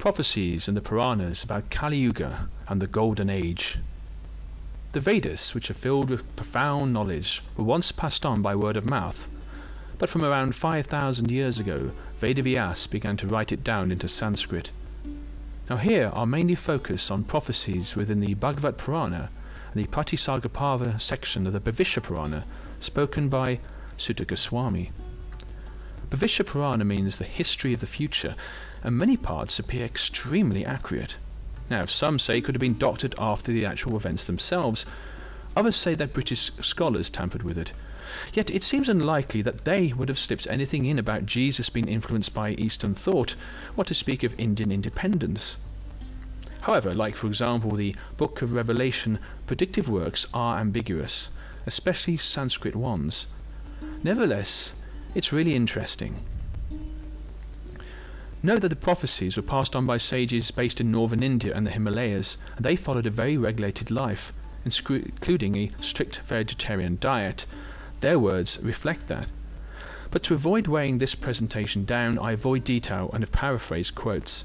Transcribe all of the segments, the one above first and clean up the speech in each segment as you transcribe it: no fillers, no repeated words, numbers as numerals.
prophecies in the Puranas about Kali Yuga and the Golden Age. The Vedas, which are filled with profound knowledge, were once passed on by word of mouth, but from around 5,000 years ago, Vedavyas began to write it down into Sanskrit. Now here are mainly focus on prophecies within the Bhagavat Purana and the Pratisagapava section of the Bhavishya Purana, spoken by Sutta Goswami. Bhavishya Purana means the history of the future, and many parts appear extremely accurate. Now, some say it could have been doctored after the actual events themselves. Others say that British scholars tampered with it. Yet it seems unlikely that they would have slipped anything in about Jesus being influenced by Eastern thought, what to speak of Indian independence. However, like for example the Book of Revelation, predictive works are ambiguous, especially Sanskrit ones. Nevertheless, it's really interesting. Know that the prophecies were passed on by sages based in northern India and the Himalayas, and they followed a very regulated life, including a strict vegetarian diet. Their words reflect that. But to avoid weighing this presentation down, I avoid detail and have paraphrased quotes.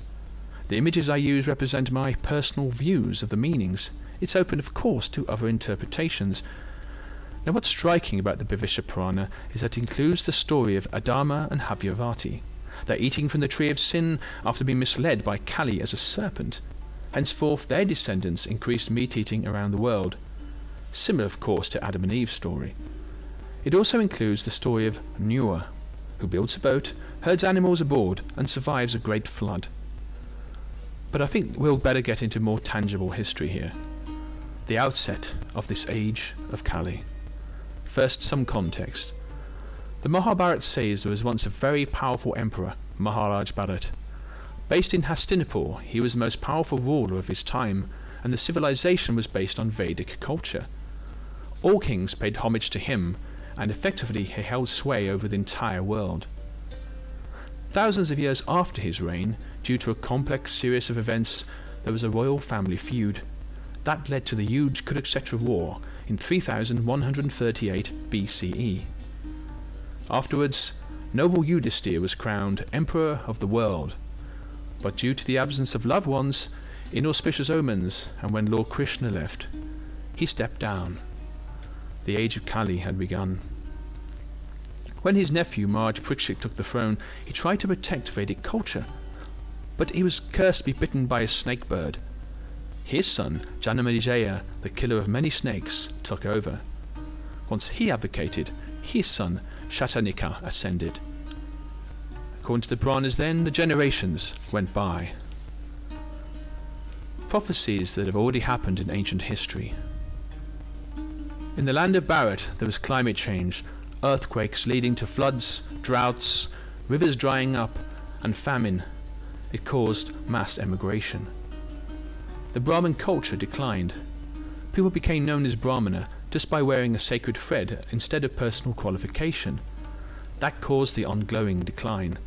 The images I use represent my personal views of the meanings. It's open, of course, to other interpretations. Now, what's striking about the Bhavishya Purana is that it includes the story of Adama and Havyavati. They're eating from the tree of sin after being misled by Kali as a serpent. Henceforth, their descendants increased meat-eating around the world. Similar, of course, to Adam and Eve's story. It also includes the story of Noah, who builds a boat, herds animals aboard, and survives a great flood. But I think we'll better get into more tangible history here. The outset of this age of Kali. First, some context. The Mahabharata says there was once a very powerful emperor, Maharaj Bharat. Based in Hastinapur, he was the most powerful ruler of his time, and the civilization was based on Vedic culture. All kings paid homage to him, and effectively he held sway over the entire world. Thousands of years after his reign, due to a complex series of events, there was a royal family feud. That led to the huge Kurukshetra war in 3138 BCE. Afterwards, noble Yudhishthira was crowned Emperor of the world, but due to the absence of loved ones, inauspicious omens, and when Lord Krishna left, he stepped down. The age of Kali had begun. When his nephew Maharaj Parikshit took the throne, he tried to protect Vedic culture, but he was cursed to be bitten by a snake bird. His son, Janamejaya, the killer of many snakes, took over. Once he abdicated, his son, Shatanika, ascended. According to the Puranas then, the generations went by. Prophecies that have already happened in ancient history. In the land of Bharat, there was climate change, earthquakes leading to floods, droughts, rivers drying up, and famine. It caused mass emigration. The Brahmin culture declined. People became known as Brahmana just by wearing a sacred thread instead of personal qualification. That caused the ongoing decline.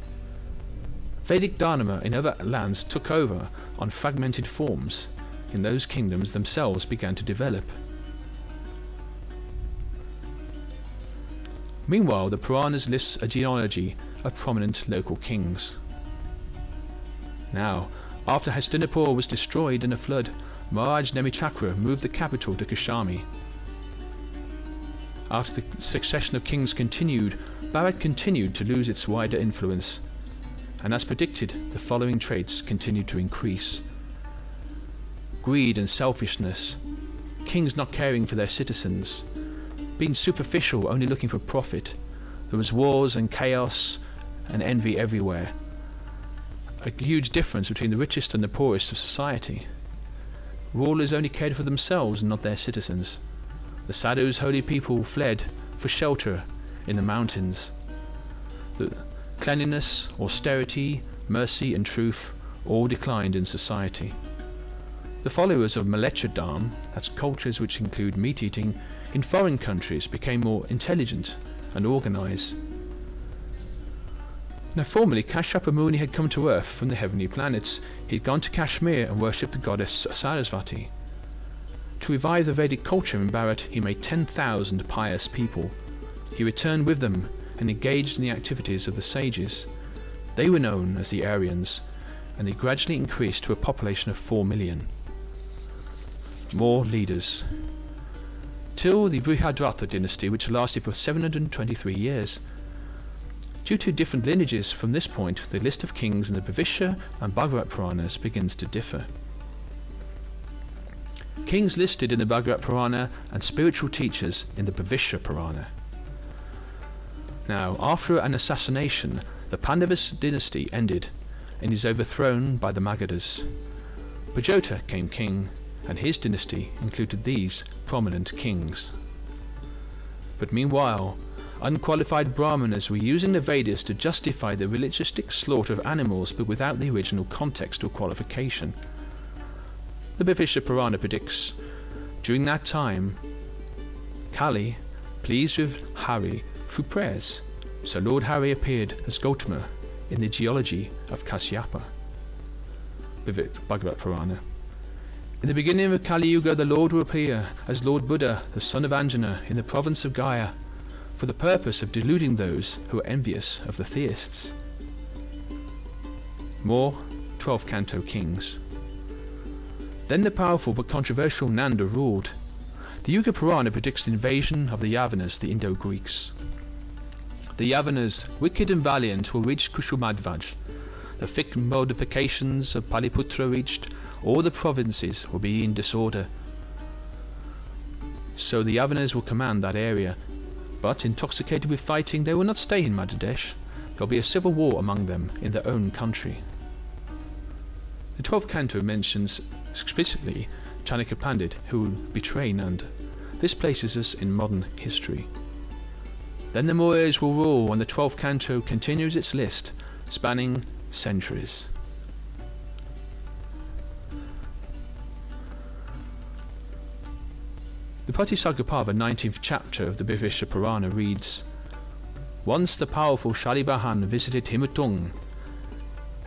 Vedic Dharma in other lands took over on fragmented forms. In those kingdoms themselves began to develop. Meanwhile, the Puranas lists a genealogy of prominent local kings. Now, after Hastinapur was destroyed in a flood, Maharaj Nemichakra moved the capital to Kashami. After the succession of kings continued, Bharat continued to lose its wider influence, and as predicted, the following traits continued to increase. Greed and selfishness, kings not caring for their citizens, being superficial, only looking for profit. There was wars and chaos and envy everywhere. A huge difference between the richest and the poorest of society. Rulers only cared for themselves and not their citizens. The sadhus, holy people, fled for shelter in the mountains. The cleanliness, austerity, mercy and truth all declined in society. The followers of Malechadam, that's cultures which include meat-eating, in foreign countries became more intelligent and organized. Now formerly Kashyapa Muni had come to earth from the heavenly planets. He had gone to Kashmir and worshipped the goddess Sarasvati. To revive the Vedic culture in Bharat, he made 10,000 pious people. He returned with them and engaged in the activities of the sages. They were known as the Aryans, and they gradually increased to a population of 4 million. More leaders. Till the Brihadratha dynasty, which lasted for 723 years. Due to different lineages from this point, the list of kings in the Bhavishya and Bhagavat Puranas begins to differ. Kings listed in the Bhagavat Purana and spiritual teachers in the Bhavishya Purana. Now, after an assassination, the Pandavas dynasty ended and is overthrown by the Magadhas. Bhajota came king, and his dynasty included these prominent kings. But meanwhile, unqualified Brahmanas were using the Vedas to justify the ritualistic slaughter of animals, but without the original context or qualification. The Bhavishya Purana predicts, during that time, Kali, pleased with Hari through prayers, so Lord Hari appeared as Gautama in the genealogy of Kasyapa. Bhagavat Purana. In the beginning of Kali Yuga, the Lord will appear as Lord Buddha, the son of Anjana, in the province of Gaya, for the purpose of deluding those who are envious of the theists. More 12 Canto kings. Then the powerful but controversial Nanda ruled. The Yuga Purana predicts the invasion of the Yavanas, the Indo-Greeks. The Yavanas, wicked and valiant, will reach Kushumadvaj. The thick modifications of Paliputra reached, all the provinces will be in disorder. So the Yavanas will command that area, but intoxicated with fighting, they will not stay in Madhyadesh. There will be a civil war among them in their own country. The 12th canto mentions explicitly Chanakya Pandit, who will betray Nanda. This places us in modern history. Then the Mauryas will rule, and the 12th canto continues its list, spanning centuries. The Pratisagapava 19th chapter of the Bhavishya Purana reads, Once the powerful Shalivahan visited Himatung,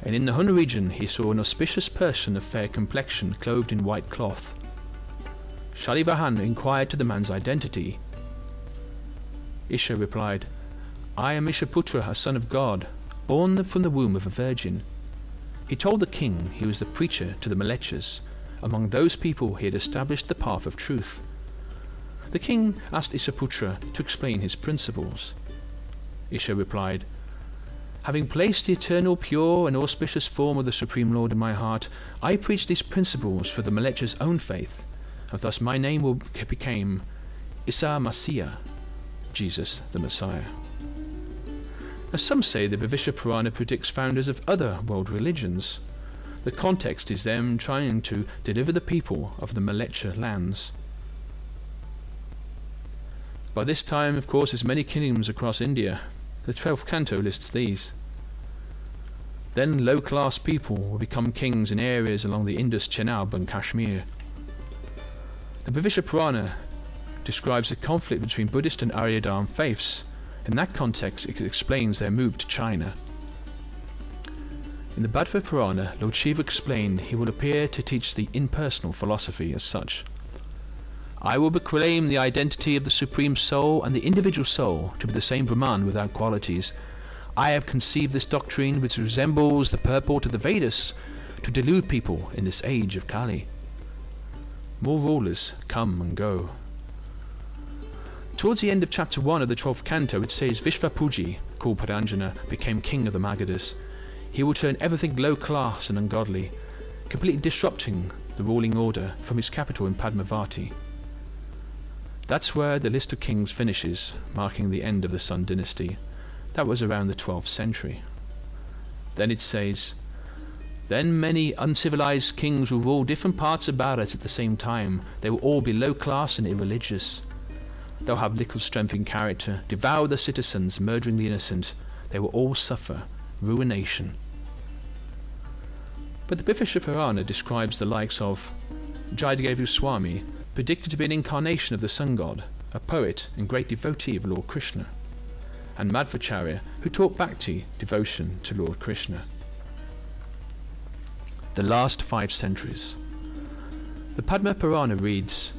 and in the Hun region he saw an auspicious person of fair complexion clothed in white cloth. Shalivahan inquired to the man's identity. Isha replied, I am Ishaputra, a son of God, born from the womb of a virgin. He told the king he was the preacher to the Malechas. Among those people he had established the path of truth. The king asked Ishaputra to explain his principles. Isha replied, Having placed the eternal, pure and auspicious form of the Supreme Lord in my heart, I preach these principles for the Malecha's own faith, and thus my name became Isa Masiya, Jesus the Messiah. As some say, the Bhavishya Purana predicts founders of other world religions. The context is them trying to deliver the people of the Malecha lands. By this time, of course, there's many kingdoms across India. The 12th canto lists these. Then low-class people will become kings in areas along the Indus, Chenab and Kashmir. The Bhavishya Purana describes a conflict between Buddhist and Aryadharma faiths. In that context, it explains their move to China. In the Bhagavat Purana, Lord Shiva explained he will appear to teach the impersonal philosophy as such. I will proclaim the identity of the Supreme Soul and the individual soul to be the same Brahman without qualities. I have conceived this doctrine, which resembles the purport of the Vedas, to delude people in this age of Kali. More rulers come and go. Towards the end of chapter 1 of the 12th canto, it says Vishvapuji, called Paranjana, became king of the Magadhas. He will turn everything low class and ungodly, completely disrupting the ruling order from his capital in Padmavati. That's where the list of kings finishes, marking the end of the Sun dynasty. That was around the 12th century. Then it says, Then many uncivilized kings will rule different parts of Bharat at the same time. They will all be low class and irreligious. They'll have little strength in character, devour the citizens, murdering the innocent. They will all suffer ruination. But the Bhavishya Purana describes the likes of Jayadeva Swami, predicted to be an incarnation of the sun god, a poet and great devotee of Lord Krishna, and Madhvacharya, who taught bhakti, devotion to Lord Krishna. The last 5 centuries. The Padma Purana reads,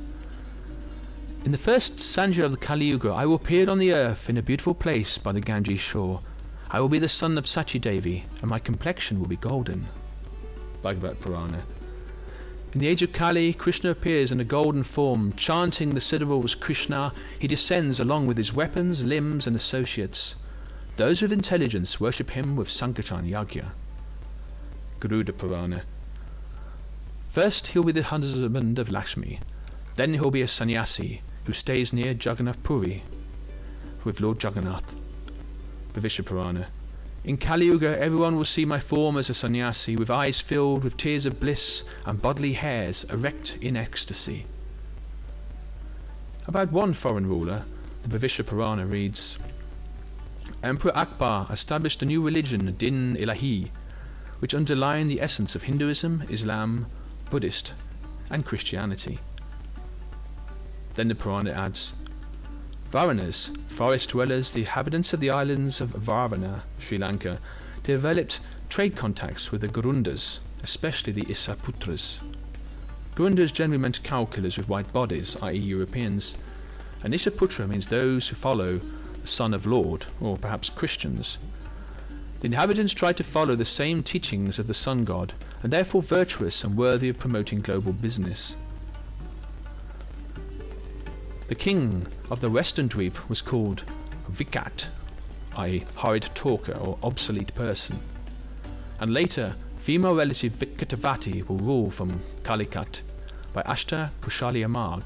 In the first Sanja of the Kali Yuga, I will appear on the earth in a beautiful place by the Ganges shore. I will be the son of Sachi Devi, and my complexion will be golden. Bhagavat Purana. In the age of Kali, Krishna appears in a golden form, chanting the syllables Krishna. He descends along with his weapons, limbs and associates. Those with intelligence worship him with Sankirtan Yagya. Gouden Purana. First he'll be the husband of Lakshmi, then he'll be a sannyasi who stays near Jagannath Puri with Lord Jagannath. Bhavishya Purana. In Kali Yuga, everyone will see my form as a sannyasi, with eyes filled with tears of bliss and bodily hairs erect in ecstasy. About one foreign ruler, the Bhavishya Purana reads, Emperor Akbar established a new religion, Din Ilahi, which underlined the essence of Hinduism, Islam, Buddhist and Christianity. Then the Purana adds, Varanas, forest dwellers, the inhabitants of the islands of Varana, Sri Lanka, developed trade contacts with the Gurundas, especially the Isaputras. Gurundas generally meant cow killers with white bodies, i.e. Europeans, and Isaputra means those who follow the Son of Lord, or perhaps Christians. The inhabitants tried to follow the same teachings of the Sun God, and therefore virtuous and worthy of promoting global business. The king of the Western Dweep was called Vikat, i.e. horrid talker or obsolete person, and later female relative Vikatavati will rule from Calicut by Ashta Kushalia Marg,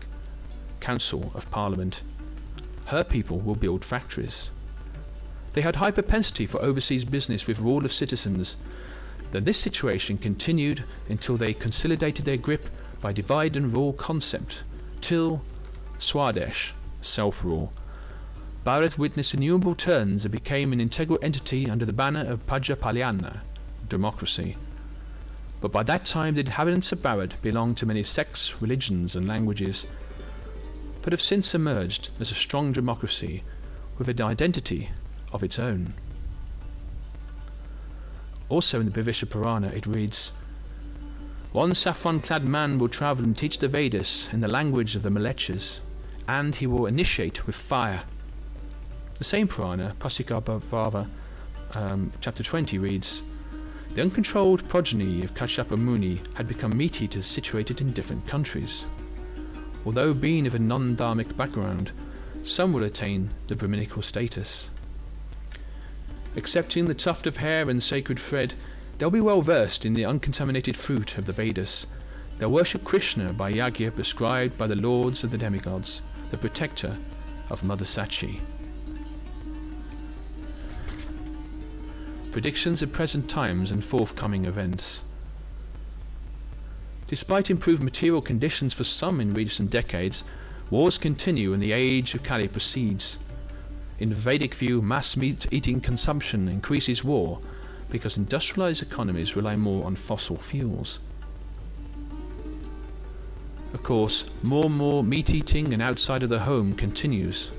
Council of Parliament. Her people will build factories. They had high propensity for overseas business with rule of citizens. Then this situation continued until they consolidated their grip by divide and rule concept, till Swadesh, self-rule. Bharat witnessed innumerable turns and became an integral entity under the banner of Prajapalyana, democracy. But by that time the inhabitants of Bharat belonged to many sects, religions and languages, but have since emerged as a strong democracy with an identity of its own. Also in the Bhavishya Purana it reads, One saffron-clad man will travel and teach the Vedas in the language of the Mlechas, and he will initiate with fire. The same Purana, Pasika Bhava, chapter 20 reads, The uncontrolled progeny of Kashyapa Muni had become meat-eaters situated in different countries. Although being of a non-dharmic background, some will attain the Brahminical status. Accepting the tuft of hair and sacred thread, they'll be well versed in the uncontaminated fruit of the Vedas. They'll worship Krishna by yagya prescribed by the lords of the demigods, the protector of Mother Sachi. Predictions of present times and forthcoming events. Despite improved material conditions for some in recent decades, wars continue and the age of Kali proceeds. In the Vedic view, mass meat-eating consumption increases war because industrialized economies rely more on fossil fuels. Of course, more and more meat-eating and outside of the home continues.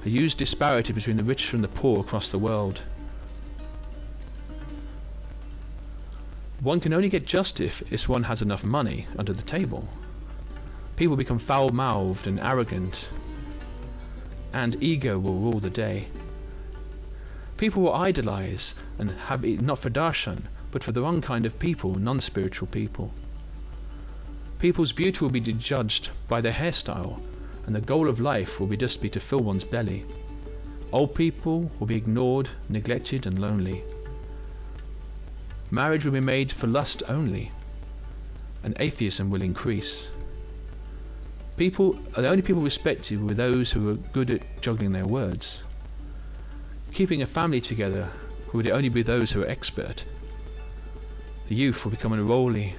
A huge disparity between the rich and the poor across the world. One can only get justice if one has enough money under the table. People become foul-mouthed and arrogant, and ego will rule the day. People will idolize and have it not for darshan, but for the wrong kind of people, non-spiritual people. People's beauty will be judged by their hairstyle, and the goal of life will be just to fill one's belly. Old people will be ignored, neglected and lonely. Marriage will be made for lust only, and atheism will increase. The only people respected were those who were good at juggling their words. Keeping a family together would only be those who are expert. The youth will become unruly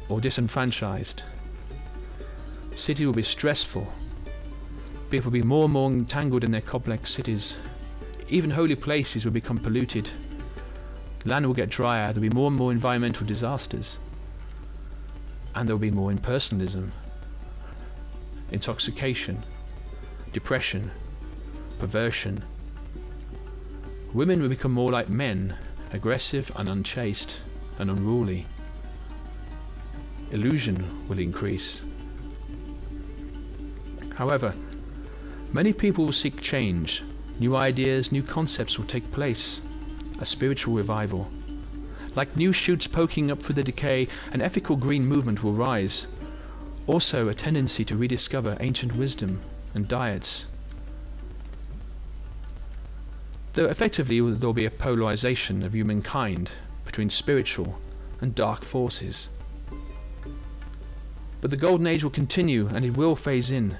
or disenfranchised. The city will be stressful. People will be more and more entangled in their complex cities. Even holy places will become polluted. Land will get drier. There will be more and more environmental disasters. And there will be more impersonalism, intoxication, depression, perversion. Women will become more like men, aggressive and unchaste and unruly. Illusion will increase. However, many people will seek change. New ideas, new concepts will take place. A spiritual revival. Like new shoots poking up through the decay, an ethical green movement will rise. Also a tendency to rediscover ancient wisdom and diets. Though effectively there will be a polarization of humankind between spiritual and dark forces. But the Golden Age will continue, and it will phase in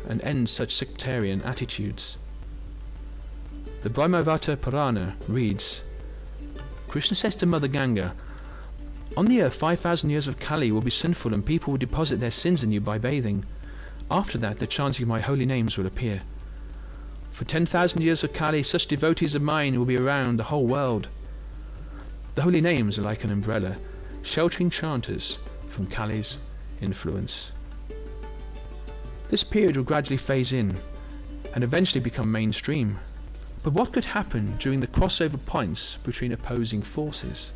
and end such sectarian attitudes. The Bhagavat Purana reads, Krishna says to Mother Ganga, on the earth 5,000 years of Kali will be sinful, and people will deposit their sins in you by bathing. After that the chanting of my holy names will appear. For 10,000 years of Kali, such devotees of mine will be around the whole world. The holy names are like an umbrella, sheltering chanters from Kali's influence. This period will gradually phase in and eventually become mainstream. But what could happen during the crossover points between opposing forces?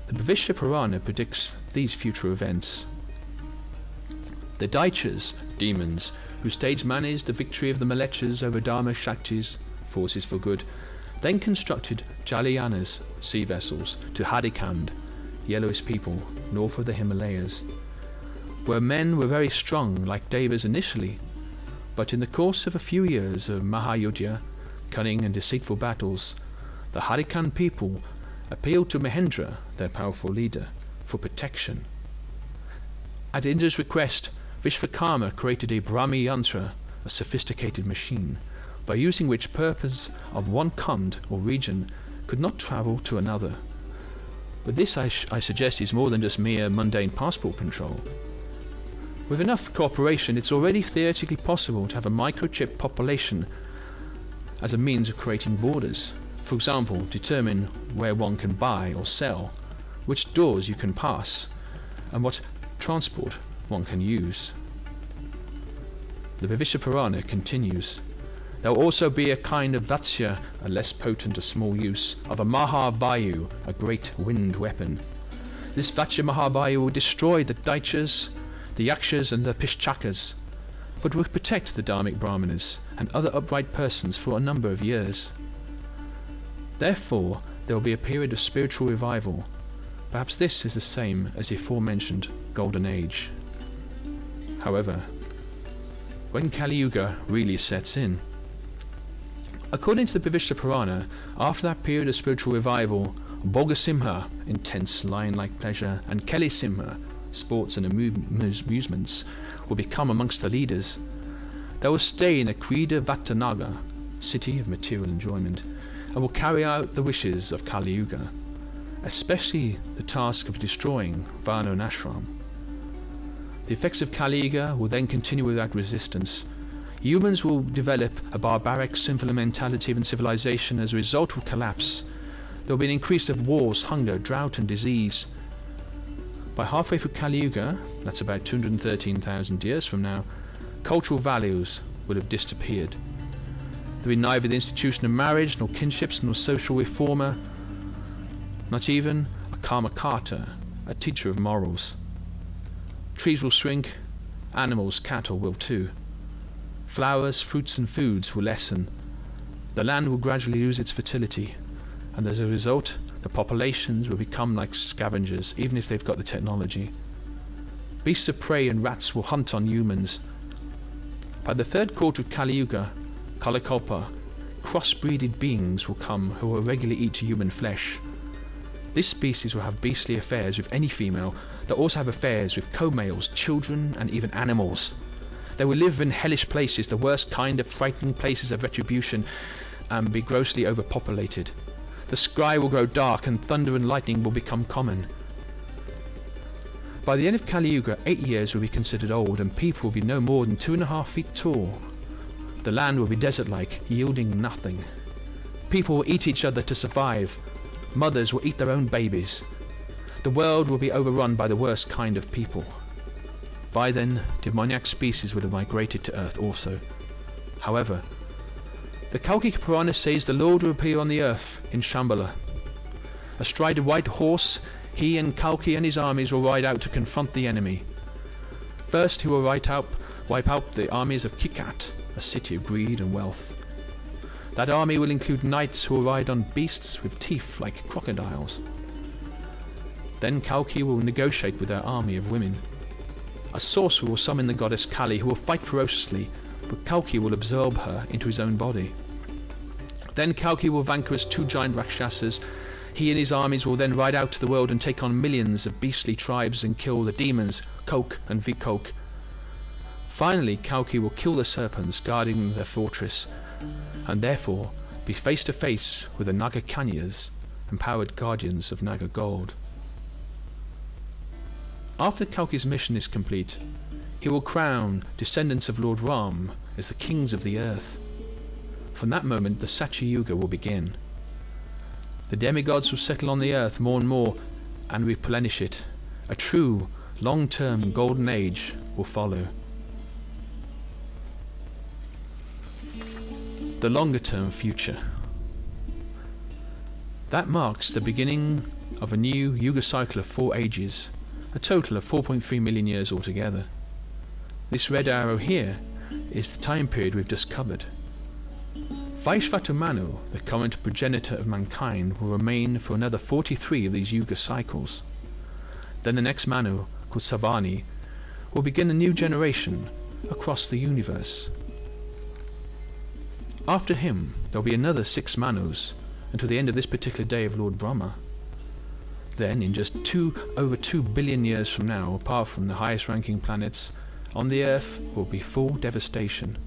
The Bhavishya Purana predicts these future events. The Daityas, demons, who stage managed the victory of the Malechas over Dharma Shaktis, forces for good, then constructed Jalayanas, sea vessels, to Hadikand, yellowish people, north of the Himalayas, where men were very strong like Devas initially, but in the course of a few years of Mahayuddha, cunning and deceitful battles, the Hadikand people appealed to Mahendra, their powerful leader, for protection. At Indra's request, Vishvakarma created a Brahmi Yantra, a sophisticated machine, by using which persons of one khand or region could not travel to another. But this, I suggest, is more than just mere mundane passport control. With enough cooperation, it's already theoretically possible to have a microchip population as a means of creating borders. For example, determine where one can buy or sell, which doors you can pass, and what transport one can use. The Bhavishya Purana continues. There will also be a kind of Vatsya, a less potent, a small use, of a Mahavayu, a great wind weapon. This Vatsya Mahavayu will destroy the Daityas, the Yakshas and the Pishchakas, but will protect the Dharmic Brahmanas and other upright persons for a number of years. Therefore, there will be a period of spiritual revival. Perhaps this is the same as the aforementioned Golden Age. However, when Kali Yuga really sets in? According to the Bhavishya Purana, after that period of spiritual revival, Bhogasimha, intense lion-like pleasure, and Kali-simha, sports and amusements, will become amongst the leaders. They will stay in a Krida Vatanaga, city of material enjoyment, and will carry out the wishes of Kali Yuga, especially the task of destroying Varna and Ashram. The effects of Kali Yuga will then continue without resistance. Humans will develop a barbaric, sinful mentality and civilization. As a result will collapse. There will be an increase of wars, hunger, drought and disease. By halfway through Kali Yuga, that's about 213,000 years from now, cultural values will have disappeared. There will be neither the institution of marriage, nor kinships, nor social reformer, not even a karmakata, a teacher of morals. Trees will shrink, animals, cattle will too. Flowers, fruits and foods will lessen. The land will gradually lose its fertility, and as a result, the populations will become like scavengers, even if they've got the technology. Beasts of prey and rats will hunt on humans. By the third quarter of Kali Yuga, Kalakalpa, crossbreeded beings will come who will regularly eat human flesh. This species will have beastly affairs with any female. They'll also have affairs with co-males, children and even animals. They will live in hellish places, the worst kind of frightening places of retribution, and be grossly overpopulated. The sky will grow dark and thunder and lightning will become common. By the end of Kali Yuga, 8 years will be considered old, and people will be no more than 2.5 feet tall. The land will be desert-like, yielding nothing. People will eat each other to survive. Mothers will eat their own babies. The world will be overrun by the worst kind of people. By then, demoniac species would have migrated to Earth also. However, the Kalki Purana says the Lord will appear on the earth in Shambhala. Astride a white horse, he and Kalki and his armies will ride out to confront the enemy. First, he will wipe out the armies of Kikat, a city of greed and wealth. That army will include knights who will ride on beasts with teeth like crocodiles. Then Kalki will negotiate with her army of women. A sorcerer will summon the goddess Kali, who will fight ferociously, but Kalki will absorb her into his own body. Then Kalki will vanquish 2 giant Rakshasas. He and his armies will then ride out to the world and take on millions of beastly tribes and kill the demons, Coke and Vikok. Finally, Kalki will kill the serpents guarding their fortress, and therefore be face to face with the Naga Kanyas, empowered guardians of Naga gold. After Kalki's mission is complete, he will crown descendants of Lord Ram as the kings of the earth. From that moment, the Satya Yuga will begin. The demigods will settle on the earth more and more and replenish it. A true, long-term golden age will follow. The longer-term future. That marks the beginning of a new Yuga cycle of 4 ages, a total of 4.3 million years altogether. This red arrow here is the time period we've just covered. Vaishvata Manu, the current progenitor of mankind, will remain for another 43 of these Yuga cycles. Then the next Manu, called Savani, will begin a new generation across the universe. After him, there will be another 6 Manus until the end of this particular day of Lord Brahma. Then, in just over 2 billion years from now, apart from the highest ranking planets, on the Earth will be full devastation.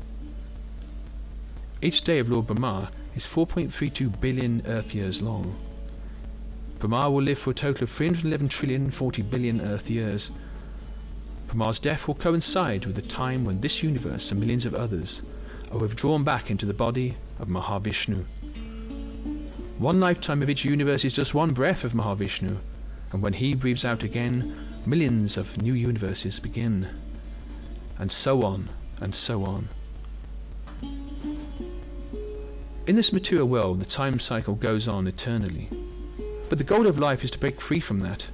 Each day of Lord Brahma is 4.32 billion Earth years long. Brahma will live for a total of 311,040 billion Earth years. Brahma's death will coincide with the time when this universe and millions of others are withdrawn back into the body of Mahavishnu. One lifetime of each universe is just one breath of Mahavishnu, and when he breathes out again, millions of new universes begin. And so on, and so on. In this material world, the time cycle goes on eternally. But the goal of life is to break free from that.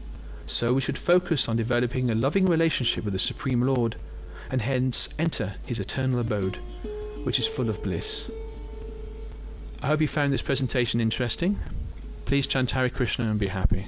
So we should focus on developing a loving relationship with the Supreme Lord, and hence enter his eternal abode, which is full of bliss. I hope you found this presentation interesting. Please chant Hare Krishna and be happy.